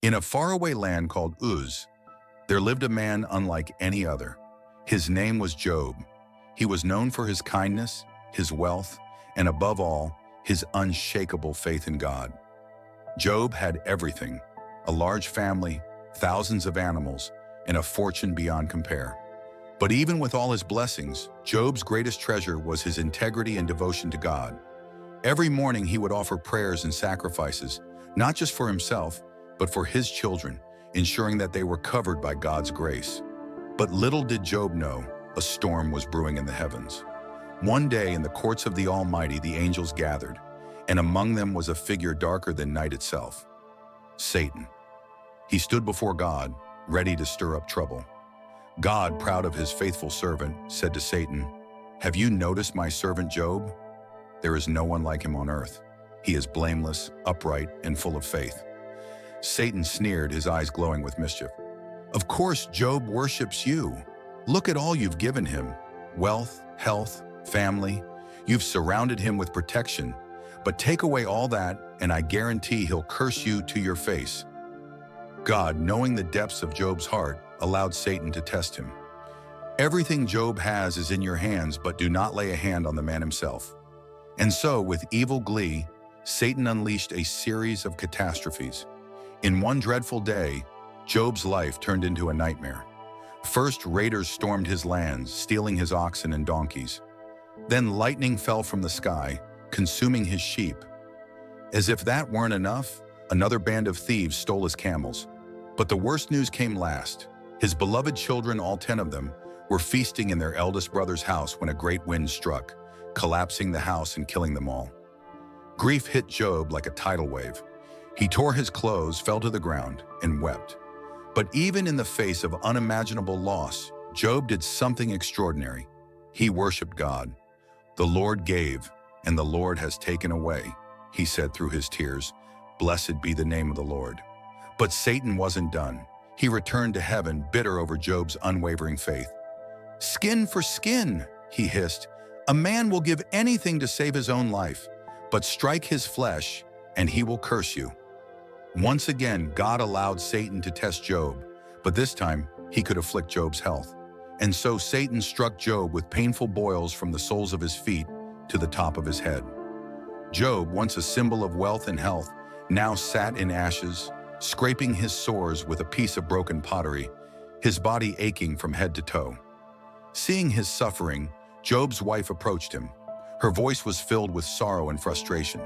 In a faraway land called Uz, there lived a man unlike any other. His name was Job. He was known for his kindness, his wealth, and above all, his unshakable faith in God. Job had everything: a large family, thousands of animals, and a fortune beyond compare. But even with all his blessings, Job's greatest treasure was his integrity and devotion to God. Every morning he would offer prayers and sacrifices, not just for himself, but for his children, ensuring that they were covered by God's grace. But little did Job know, a storm was brewing in the heavens. One day in the courts of the Almighty, the angels gathered, and among them was a figure darker than night itself: Satan. He stood before God, ready to stir up trouble. God, proud of his faithful servant, said to Satan, "Have you noticed my servant Job? There is no one like him on earth. He is blameless, upright, and full of faith." Satan sneered, his eyes glowing with mischief. "Of course Job worships you. Look at all you've given him: wealth, health, family. You've surrounded him with protection. But take away all that, and I guarantee he'll curse you to your face." God, knowing the depths of Job's heart, allowed Satan to test him. "Everything Job has is in your hands, but do not lay a hand on the man himself." And so, with evil glee, Satan unleashed a series of catastrophes. In one dreadful day, Job's life turned into a nightmare. First, raiders stormed his lands, stealing his oxen and donkeys. Then lightning fell from the sky, consuming his sheep. As if that weren't enough, another band of thieves stole his camels. But the worst news came last. His beloved children, all 10 of them, were feasting in their eldest brother's house when a great wind struck, collapsing the house and killing them all. Grief hit Job like a tidal wave. He tore his clothes, fell to the ground, and wept. But even in the face of unimaginable loss, Job did something extraordinary. He worshiped God. "The Lord gave, and the Lord has taken away," he said through his tears. "Blessed be the name of the Lord." But Satan wasn't done. He returned to heaven, bitter over Job's unwavering faith. "Skin for skin," he hissed. "A man will give anything to save his own life, but strike his flesh, and he will curse you." Once again, God allowed Satan to test Job, but this time he could afflict Job's health. And so Satan struck Job with painful boils from the soles of his feet to the top of his head. Job, once a symbol of wealth and health, now sat in ashes, scraping his sores with a piece of broken pottery, his body aching from head to toe. Seeing his suffering, Job's wife approached him. Her voice was filled with sorrow and frustration.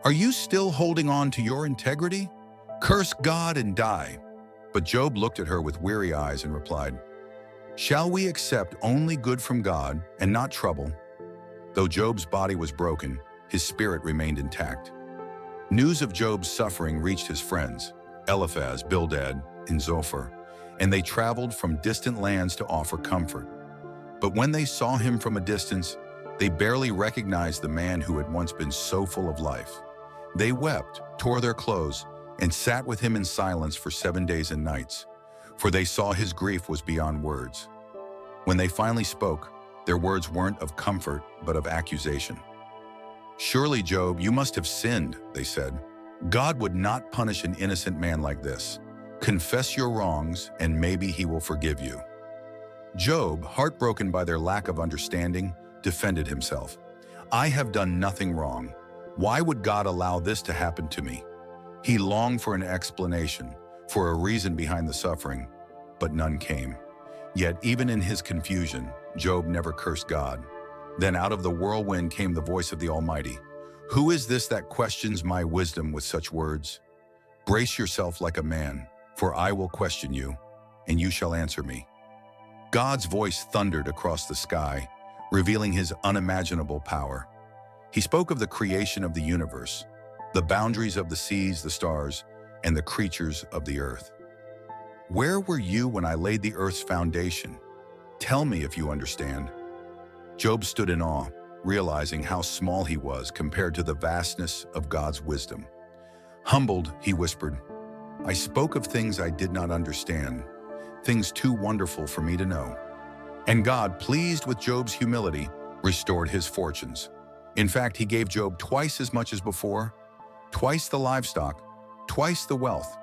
"Are you still holding on to your integrity? Curse God and die." But Job looked at her with weary eyes and replied, "Shall we accept only good from God and not trouble?" Though Job's body was broken, his spirit remained intact. News of Job's suffering reached his friends, Eliphaz, Bildad, and Zophar, and they traveled from distant lands to offer comfort. But when they saw him from a distance, they barely recognized the man who had once been so full of life. They wept, tore their clothes, and sat with him in silence for 7 days and nights, for they saw his grief was beyond words. When they finally spoke, their words weren't of comfort, but of accusation. "Surely, Job, you must have sinned," they said. "God would not punish an innocent man like this. Confess your wrongs, and maybe he will forgive you." Job, heartbroken by their lack of understanding, defended himself. "I have done nothing wrong. Why would God allow this to happen to me?" He longed for an explanation, for a reason behind the suffering, but none came. Yet even in his confusion, Job never cursed God. Then out of the whirlwind came the voice of the Almighty. "Who is this that questions my wisdom with such words? Brace yourself like a man, for I will question you, and you shall answer me." God's voice thundered across the sky, revealing his unimaginable power. He spoke of the creation of the universe, the boundaries of the seas, the stars, and the creatures of the earth. "Where were you when I laid the earth's foundation? Tell me if you understand." Job stood in awe, realizing how small he was compared to the vastness of God's wisdom. Humbled, he whispered, "I spoke of things I did not understand, things too wonderful for me to know." And God, pleased with Job's humility, restored his fortunes. In fact, he gave Job twice as much as before, twice the livestock, twice the wealth.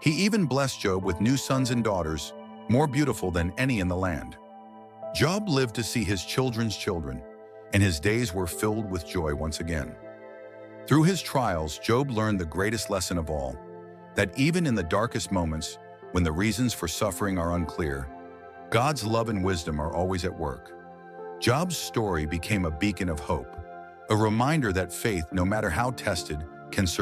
He even blessed Job with new sons and daughters, more beautiful than any in the land. Job lived to see his children's children, and his days were filled with joy once again. Through his trials, Job learned the greatest lesson of all, that even in the darkest moments, when the reasons for suffering are unclear, God's love and wisdom are always at work. Job's story became a beacon of hope, a reminder that faith, no matter how tested, can survive.